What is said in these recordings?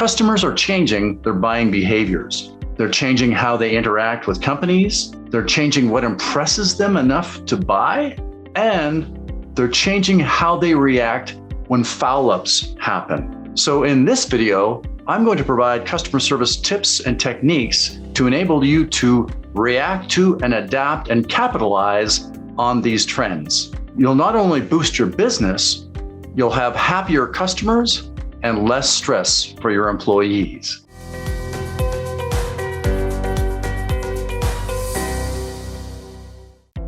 Customers are changing their buying behaviors. They're changing how they interact with companies. They're changing what impresses them enough to buy. And they're changing how they react when foul-ups happen. So in this video, I'm going to provide customer service tips and techniques to enable you to react to and adapt and capitalize on these trends. You'll not only boost your business, you'll have happier customers and less stress for your employees.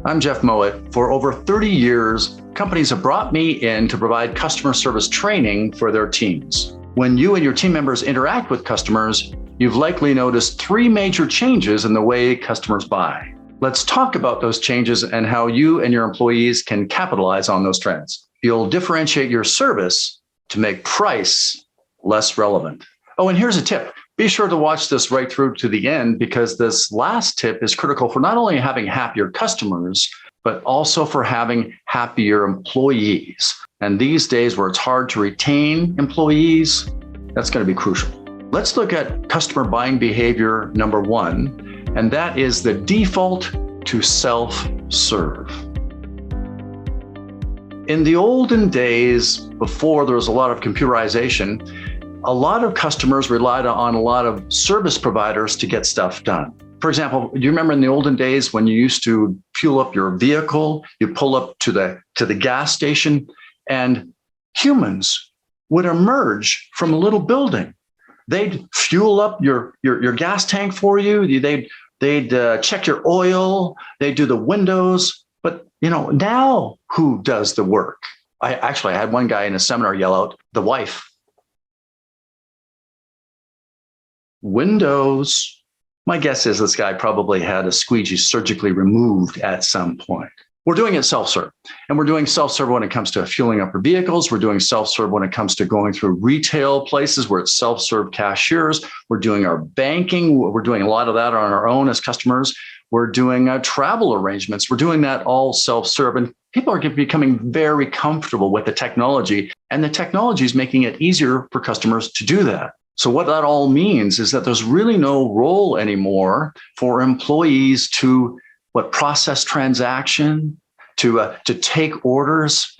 I'm Jeff Mowatt. For over 30 years, companies have brought me in to provide customer service training for their teams. When you and your team members interact with customers, you've likely noticed three major changes in the way customers buy. Let's talk about those changes and how you and your employees can capitalize on those trends. You'll differentiate your service to make price less relevant. Oh, and here's a tip. Be sure to watch this right through to the end, because this last tip is critical for not only having happier customers, but also for having happier employees. And these days where it's hard to retain employees, that's going to be crucial. Let's look at customer buying behavior number one, and that is the default to self-serve. In the olden days, before there was a lot of computerization, a lot of customers relied on a lot of service providers to get stuff done. For example, do you remember in the olden days when you used to fuel up your vehicle, you pull up to the gas station, and humans would emerge from a little building. They'd fuel up your gas tank for you. They'd check your oil. They'd do the windows. But now who does the work? I had one guy in a seminar yell out, "The wife." Windows. My guess is this guy probably had a squeegee surgically removed at some point. We're doing it self-serve, and we're doing self-serve when it comes to fueling up our vehicles. We're doing self-serve when it comes to going through retail places where it's self-serve cashiers. We're doing our banking. We're doing a lot of that on our own as customers. We're doing travel arrangements. We're doing that all self-serve, and people are becoming very comfortable with the technology, and the technology is making it easier for customers to do that. So what that all means is that there's really no role anymore for employees to process transaction, to take orders.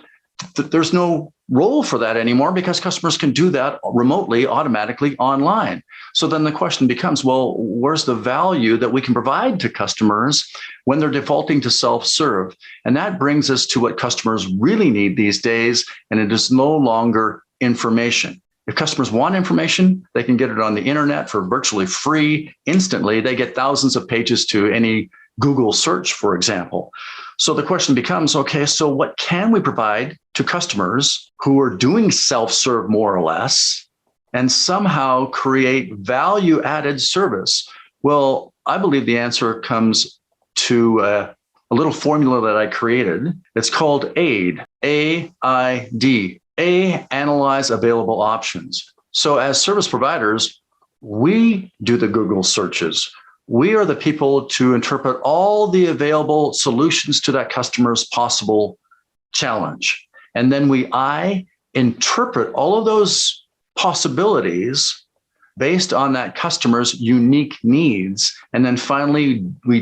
There's no role for that anymore because customers can do that remotely, automatically, online. So then the question becomes, well, where's the value that we can provide to customers when they're defaulting to self-serve? And that brings us to what customers really need these days, and it is no longer information. If customers want information, they can get it on the internet for virtually free instantly. They get thousands of pages to any Google search, for example. So the question becomes, okay, so what can we provide to customers who are doing self-serve more or less and somehow create value-added service? Well, I believe the answer comes to a little formula that I created. It's called AID, A-I-D. Analyze available options. So as service providers, we do the Google searches. We are the people to interpret all the available solutions to that customer's possible challenge. And then I interpret all of those possibilities based on that customer's unique needs. And then finally, we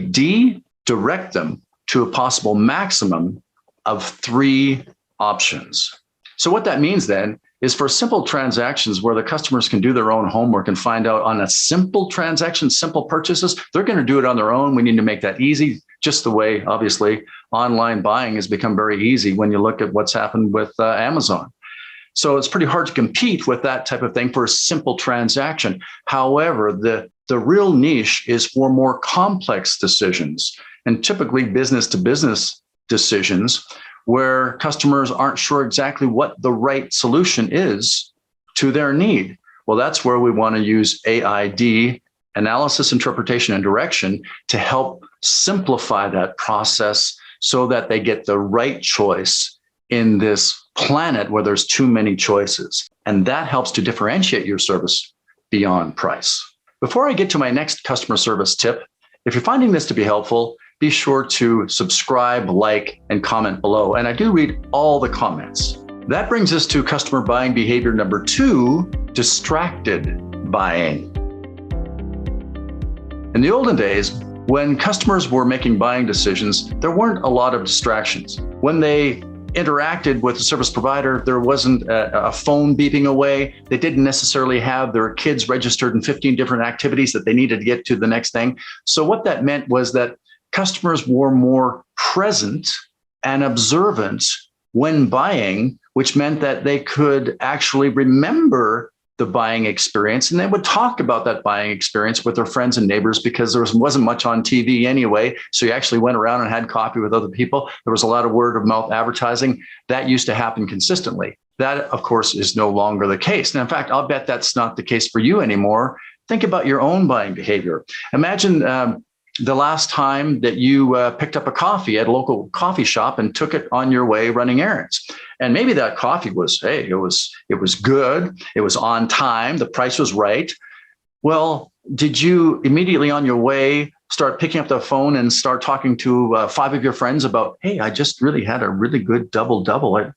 direct them to a possible maximum of 3 options. So what that means then is for simple transactions where the customers can do their own homework and find out on a simple transaction, simple purchases, they're going to do it on their own. We need to make that easy, just the way, obviously, online buying has become very easy when you look at what's happened with Amazon. So it's pretty hard to compete with that type of thing for a simple transaction. However, the real niche is for more complex decisions, and typically business-to-business decisions, where customers aren't sure exactly what the right solution is to their need. Well, that's where we want to use AID, analysis, interpretation, and direction, to help simplify that process so that they get the right choice in this planet where there's too many choices. And that helps to differentiate your service beyond price. Before I get to my next customer service tip, if you're finding this to be helpful, be sure to subscribe, like, and comment below. And I do read all the comments. That brings us to customer buying behavior number 2, distracted buying. In the olden days, when customers were making buying decisions, there weren't a lot of distractions. When they interacted with the service provider, there wasn't a phone beeping away. They didn't necessarily have their kids registered in 15 different activities that they needed to get to the next thing. So what that meant was that customers were more present and observant when buying, which meant that they could actually remember the buying experience, and they would talk about that buying experience with their friends and neighbors because there wasn't much on TV anyway. So you actually went around and had coffee with other people. There was a lot of word of mouth advertising that used to happen consistently. That, of course, is no longer the case. And in fact, I'll bet that's not the case for you anymore. Think about your own buying behavior. Imagine the last time that you picked up a coffee at a local coffee shop and took it on your way running errands. And maybe that coffee was, hey, it was good. It was on time. The price was right. Well, did you immediately on your way start picking up the phone and start talking to 5 of your friends about, hey, I just really had a really good double-double?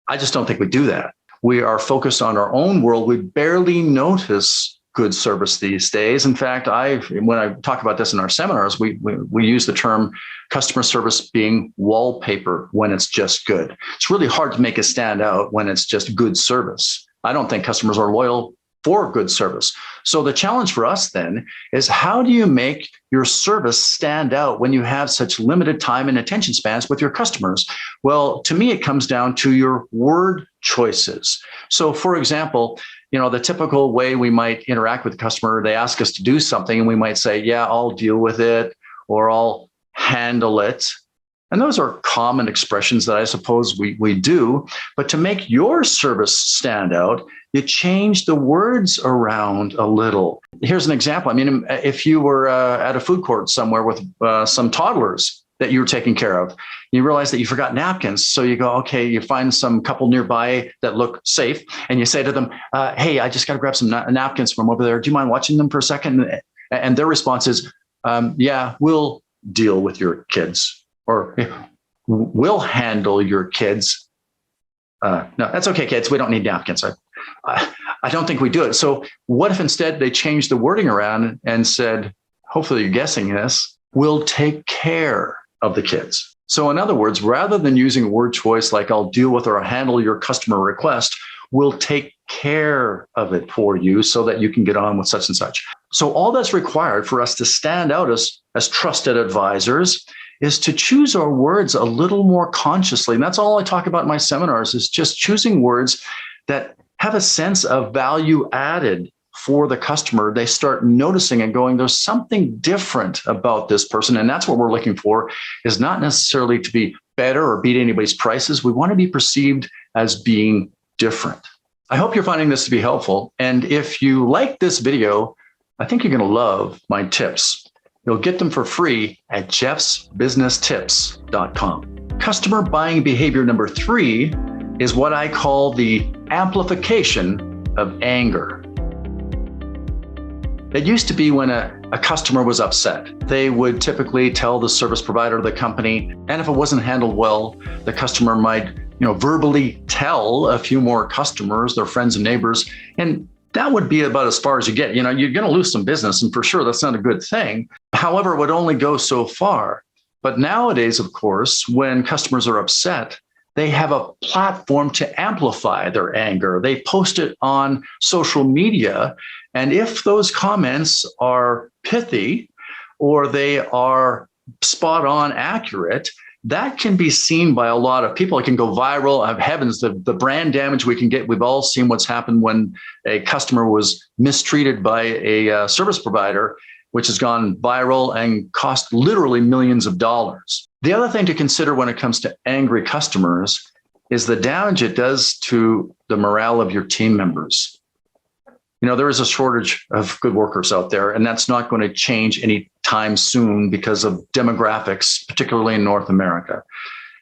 I just don't think we do that. We are focused on our own world. We barely notice good service these days. In fact, when I talk about this in our seminars, we use the term customer service being wallpaper when it's just good. It's really hard to make it stand out when it's just good service. I don't think customers are loyal for good service. So the challenge for us then is, how do you make your service stand out when you have such limited time and attention spans with your customers? Well, to me, it comes down to your word choices. So for example, the typical way we might interact with the customer, they ask us to do something and we might say, yeah, I'll deal with it, or I'll handle it. And those are common expressions that I suppose we do. But to make your service stand out, you change the words around a little. Here's an example. I mean, if you were at a food court somewhere with some toddlers that you were taking care of, you realize that you forgot napkins. So you go, okay, you find some couple nearby that look safe, and you say to them, hey, I just got to grab some napkins from over there. Do you mind watching them for a second? And their response is, yeah, we'll deal with your kids, or we'll handle your kids. No, that's okay, kids. We don't need napkins. I don't think we do it. So what if instead they changed the wording around and said, hopefully you're guessing this, we'll take care of the kids. So in other words, rather than using a word choice like I'll deal with or handle your customer request, we'll take care of it for you so that you can get on with such and such. So all that's required for us to stand out as trusted advisors is to choose our words a little more consciously. And that's all I talk about in my seminars, is just choosing words that have a sense of value added for the customer. They start noticing and going, there's something different about this person. And that's what we're looking for, is not necessarily to be better or beat anybody's prices. We want to be perceived as being different. I hope you're finding this to be helpful. And if you like this video, I think you're going to love my tips. You'll get them for free at jeffsbusinesstips.com. Customer buying behavior number 3 is what I call the amplification of anger. It used to be when a customer was upset, they would typically tell the service provider of the company, and if it wasn't handled well, the customer might, verbally tell a few more customers, their friends and neighbors, and that would be about as far as you get. You're going to lose some business, and for sure, that's not a good thing. However, it would only go so far. But nowadays, of course, when customers are upset, they have a platform to amplify their anger. They post it on social media. And if those comments are pithy or they are spot on accurate, that can be seen by a lot of people. It can go viral. Heavens, the brand damage we can get. We've all seen what's happened when a customer was mistreated by a service provider, which has gone viral and cost literally millions of dollars. The other thing to consider when it comes to angry customers is the damage it does to the morale of your team members. There is a shortage of good workers out there, and that's not going to change anytime soon because of demographics, particularly in North America.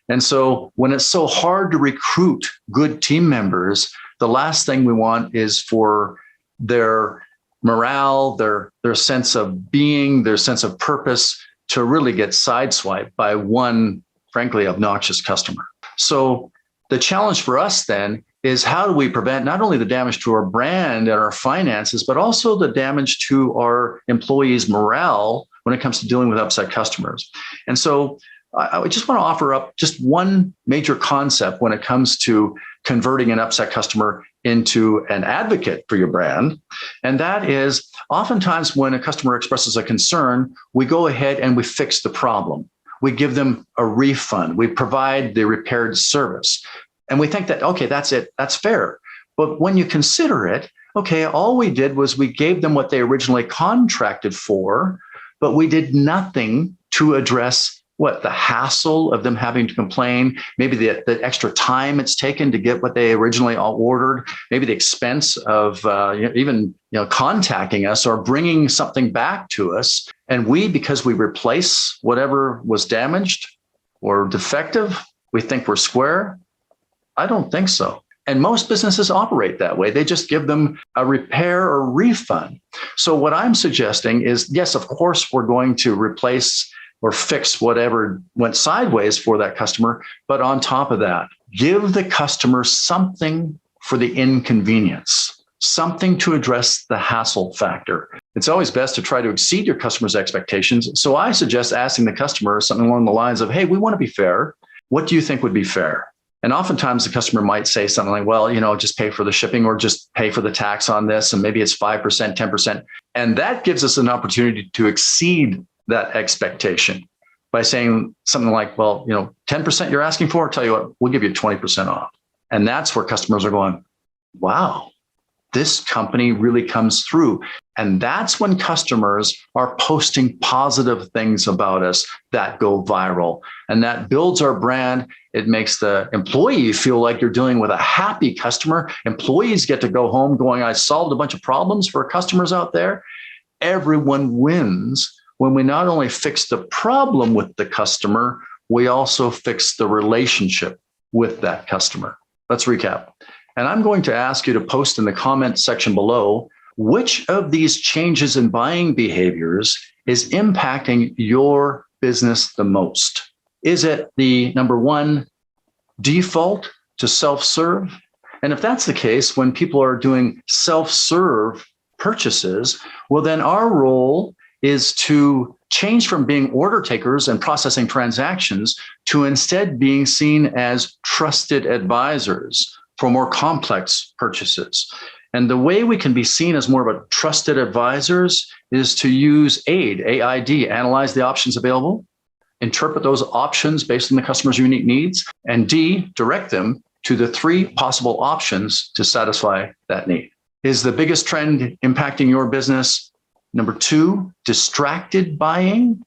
And so when it's so hard to recruit good team members, the last thing we want is for their morale, their sense of being, their sense of purpose to really get sideswiped by one, frankly, obnoxious customer. So the challenge for us then is how do we prevent not only the damage to our brand and our finances, but also the damage to our employees' morale when it comes to dealing with upset customers. And so I just want to offer up just one major concept when it comes to converting an upset customer into an advocate for your brand. And that is oftentimes when a customer expresses a concern, we go ahead and we fix the problem. We give them a refund. We provide the repaired service. And we think that, okay, that's it. That's fair. But when you consider it, okay, all we did was we gave them what they originally contracted for, but we did nothing to address the hassle of them having to complain, maybe the extra time it's taken to get what they originally ordered, maybe the expense of even contacting us or bringing something back to us. And because we replace whatever was damaged or defective, we think we're square. I don't think so. And most businesses operate that way. They just give them a repair or refund. So what I'm suggesting is, yes, of course, we're going to replace or fix whatever went sideways for that customer. But on top of that, give the customer something for the inconvenience, something to address the hassle factor. It's always best to try to exceed your customer's expectations. So I suggest asking the customer something along the lines of, hey, we want to be fair. What do you think would be fair? And oftentimes the customer might say something like, well, just pay for the shipping or just pay for the tax on this. And maybe it's 5%, 10%. And that gives us an opportunity to exceed that expectation by saying something like, well, 10% you're asking for, I'll tell you what, we'll give you 20% off. And that's where customers are going, wow, this company really comes through. And that's when customers are posting positive things about us that go viral. And that builds our brand. It makes the employee feel like you're dealing with a happy customer. Employees get to go home going, I solved a bunch of problems for customers out there. Everyone wins when we not only fix the problem with the customer, we also fix the relationship with that customer. Let's recap. And I'm going to ask you to post in the comment section below, which of these changes in buying behaviors is impacting your business the most? Is it the number one, default to self-serve? And if that's the case, when people are doing self-serve purchases, well, then our role is to change from being order takers and processing transactions to instead being seen as trusted advisors for more complex purchases. And the way we can be seen as more of a trusted advisors is to use AID, analyze the options available, interpret those options based on the customer's unique needs, and D, direct them to the 3 possible options to satisfy that need. Is the biggest trend impacting your business? Number 2, distracted buying.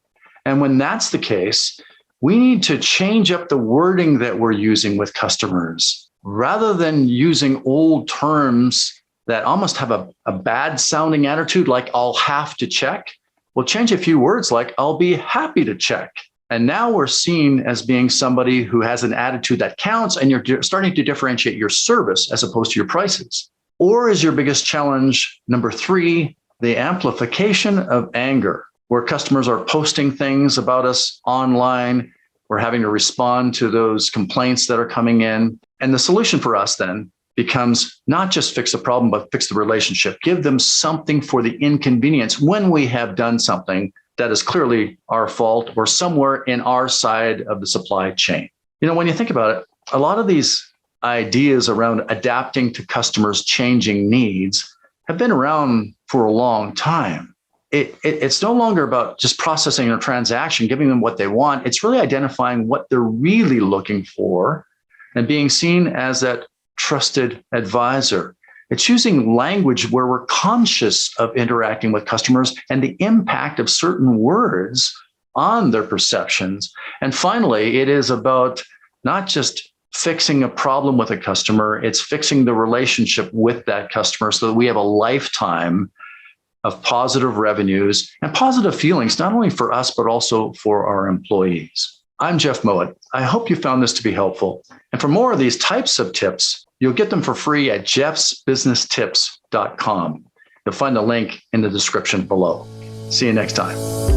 And when that's the case, we need to change up the wording that we're using with customers. Rather than using old terms that almost have a bad sounding attitude, like I'll have to check, we'll change a few words like I'll be happy to check. And now we're seen as being somebody who has an attitude that counts, and you're starting to differentiate your service as opposed to your prices. Or is your biggest challenge, number 3, the amplification of anger, where customers are posting things about us online. We're having to respond to those complaints that are coming in. And the solution for us then becomes not just fix the problem, but fix the relationship. Give them something for the inconvenience when we have done something that is clearly our fault or somewhere in our side of the supply chain. When you think about it, a lot of these ideas around adapting to customers' changing needs have been around for a long time. It's no longer about just processing a transaction, giving them what they want. It's really identifying what they're really looking for and being seen as that trusted advisor. It's using language where we're conscious of interacting with customers and the impact of certain words on their perceptions. And finally, it is about not just fixing a problem with a customer, it's fixing the relationship with that customer so that we have a lifetime of positive revenues and positive feelings, not only for us, but also for our employees. I'm Jeff Mowatt. I hope you found this to be helpful. And for more of these types of tips, you'll get them for free at jeffsbusinesstips.com. You'll find the link in the description below. See you next time.